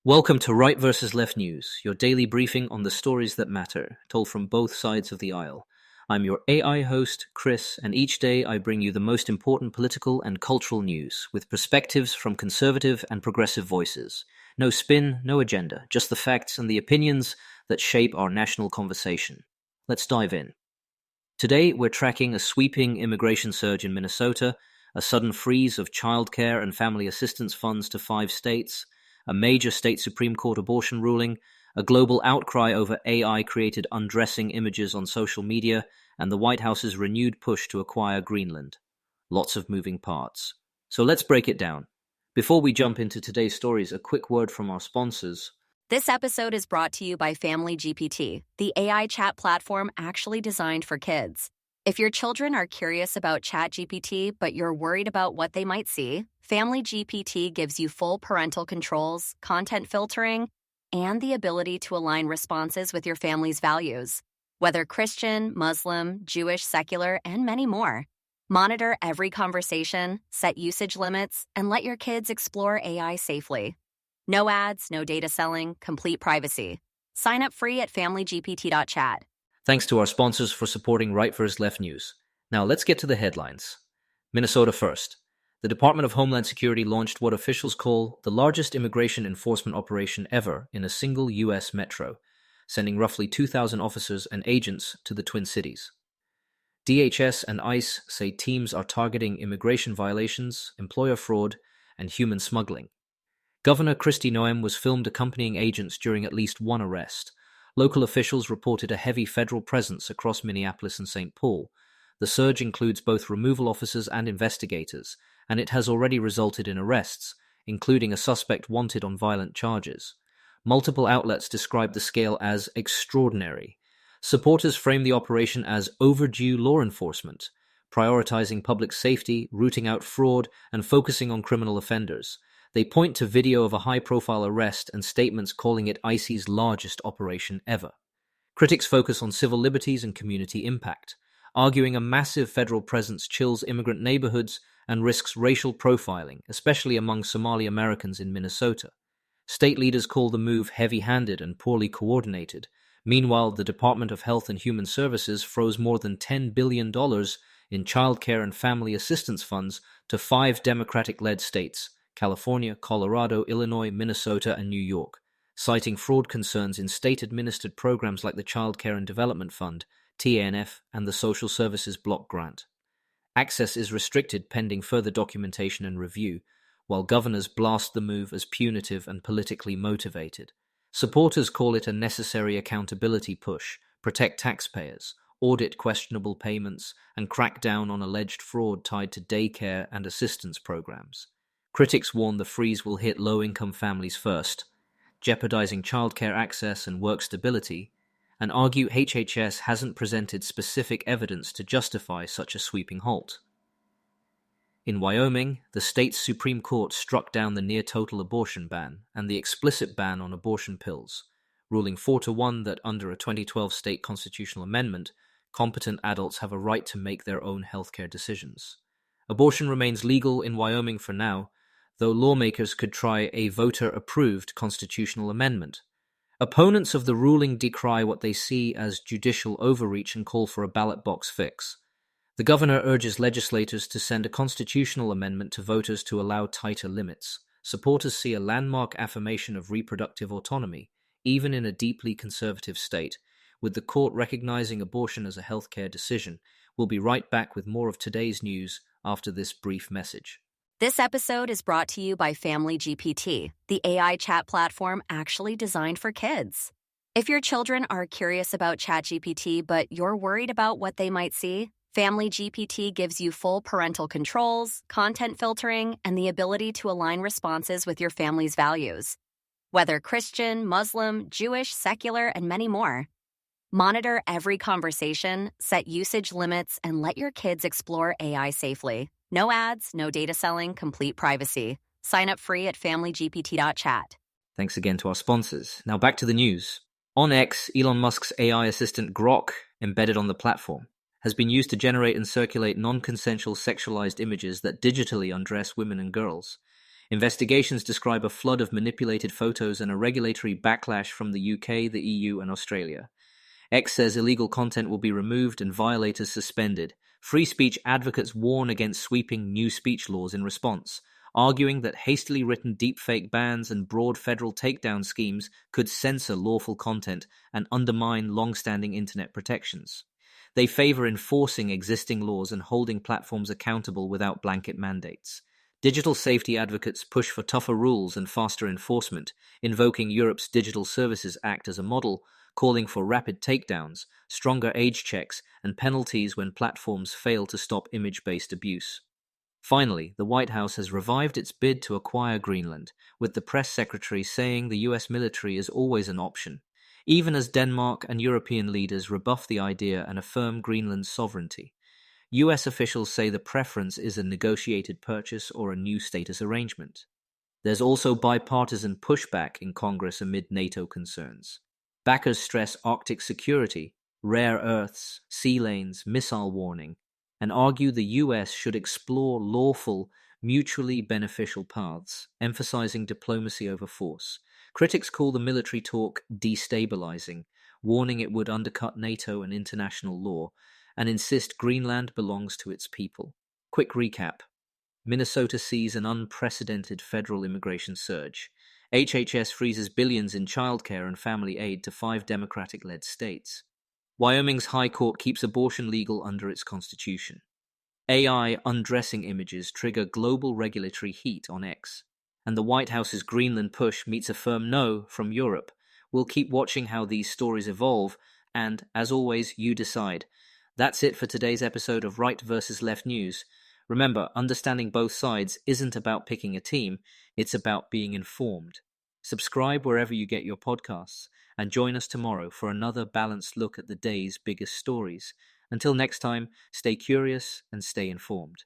Welcome to Right versus Left News, your daily briefing on the stories that matter, told from both sides of the aisle. I'm your AI host, Chris, and each day I bring you the most important political and cultural news, with perspectives from conservative and progressive voices. No spin, no agenda, just the facts and the opinions that shape our national conversation. Let's dive in. Today, we're tracking a sweeping immigration surge in Minnesota, a sudden freeze of childcare and family assistance funds to 5 states, a major state Supreme Court abortion ruling, a global outcry over AI-created undressing images on social media, and the White House's renewed push to acquire Greenland. Lots of moving parts. So let's break it down. Before we jump into today's stories, a quick word from our sponsors. This episode is brought to you by Family GPT, the AI chat platform actually designed for kids. If your children are curious about ChatGPT, but you're worried about what they might see, Family GPT gives you full parental controls, content filtering, and the ability to align responses with your family's values. Whether Christian, Muslim, Jewish, secular, and many more. Monitor every conversation, set usage limits, and let your kids explore AI safely. No ads, no data selling, complete privacy. Sign up free at familygpt.chat. Thanks to our sponsors for supporting Right vs. Left News. Now let's get to the headlines. Minnesota first. The Department of Homeland Security launched what officials call the largest immigration enforcement operation ever in a single U.S. metro, sending roughly 2,000 officers and agents to the Twin Cities. DHS and ICE say teams are targeting immigration violations, employer fraud, and human smuggling. Governor Kristi Noem was filmed accompanying agents during at least one arrest. Local officials reported a heavy federal presence across Minneapolis and St. Paul. The surge includes both removal officers and investigators, and it has already resulted in arrests, including a suspect wanted on violent charges. Multiple outlets describe the scale as extraordinary. Supporters frame the operation as overdue law enforcement, prioritizing public safety, rooting out fraud, and focusing on criminal offenders. They point to video of a high-profile arrest and statements calling it ICE's largest operation ever. Critics focus on civil liberties and community impact, arguing a massive federal presence chills immigrant neighborhoods and risks racial profiling, especially among Somali Americans in Minnesota. State leaders call the move heavy-handed and poorly coordinated. Meanwhile, the Department of Health and Human Services froze more than $10 billion in childcare and family assistance funds to 5 Democratic-led states, California, Colorado, Illinois, Minnesota, and New York, citing fraud concerns in state-administered programs like the Child Care and Development Fund, TANF, and the Social Services Block Grant. Access is restricted pending further documentation and review, while governors blast the move as punitive and politically motivated. Supporters call it a necessary accountability push, protect taxpayers, audit questionable payments, and crack down on alleged fraud tied to daycare and assistance programs. Critics warn the freeze will hit low-income families first, jeopardizing childcare access and work stability, and argue HHS hasn't presented specific evidence to justify such a sweeping halt. In Wyoming, the state's Supreme Court struck down the near-total abortion ban and the explicit ban on abortion pills, ruling 4-1 that under a 2012 state constitutional amendment, competent adults have a right to make their own healthcare decisions. Abortion remains legal in Wyoming for now, though lawmakers could try a voter-approved constitutional amendment. Opponents of the ruling decry what they see as judicial overreach and call for a ballot box fix. The governor urges legislators to send a constitutional amendment to voters to allow tighter limits. Supporters see a landmark affirmation of reproductive autonomy, even in a deeply conservative state, with the court recognizing abortion as a healthcare decision. We'll be right back with more of today's news after this brief message. This episode is brought to you by Family GPT, the AI chat platform actually designed for kids. If your children are curious about ChatGPT, but you're worried about what they might see, Family GPT gives you full parental controls, content filtering, and the ability to align responses with your family's values. Whether Christian, Muslim, Jewish, secular, and many more. Monitor every conversation, set usage limits, and let your kids explore AI safely. No ads, no data selling, complete privacy. Sign up free at familygpt.chat. Thanks again to our sponsors. Now back to the news. On X, Elon Musk's AI assistant Grok, embedded on the platform, has been used to generate and circulate non-consensual sexualized images that digitally undress women and girls. Investigations describe a flood of manipulated photos and a regulatory backlash from the UK, the EU, and Australia. X says illegal content will be removed and violators suspended. Free speech advocates warn against sweeping new speech laws in response, arguing that hastily written deepfake bans and broad federal takedown schemes could censor lawful content and undermine long-standing internet protections. They favor enforcing existing laws and holding platforms accountable without blanket mandates. Digital safety advocates push for tougher rules and faster enforcement, invoking Europe's Digital Services Act as a model, calling for rapid takedowns, stronger age checks, and penalties when platforms fail to stop image-based abuse. Finally, the White House has revived its bid to acquire Greenland, with the press secretary saying the US military is always an option, even as Denmark and European leaders rebuff the idea and affirm Greenland's sovereignty. US officials say the preference is a negotiated purchase or a new status arrangement. There's also bipartisan pushback in Congress amid NATO concerns. Backers stress Arctic security, rare earths, sea lanes, missile warning, and argue the US should explore lawful, mutually beneficial paths, emphasizing diplomacy over force. Critics call the military talk destabilizing, warning it would undercut NATO and international law, and insist Greenland belongs to its people. Quick recap. Minnesota sees an unprecedented federal immigration surge. HHS freezes billions in childcare and family aid to 5 Democratic-led states. Wyoming's High Court keeps abortion legal under its constitution. AI undressing images trigger global regulatory heat on X. And the White House's Greenland push meets a firm no from Europe. We'll keep watching how these stories evolve, and, as always, you decide. That's it for today's episode of Right versus Left News. Remember, understanding both sides isn't about picking a team, it's about being informed. Subscribe wherever you get your podcasts, and join us tomorrow for another balanced look at the day's biggest stories. Until next time, stay curious and stay informed.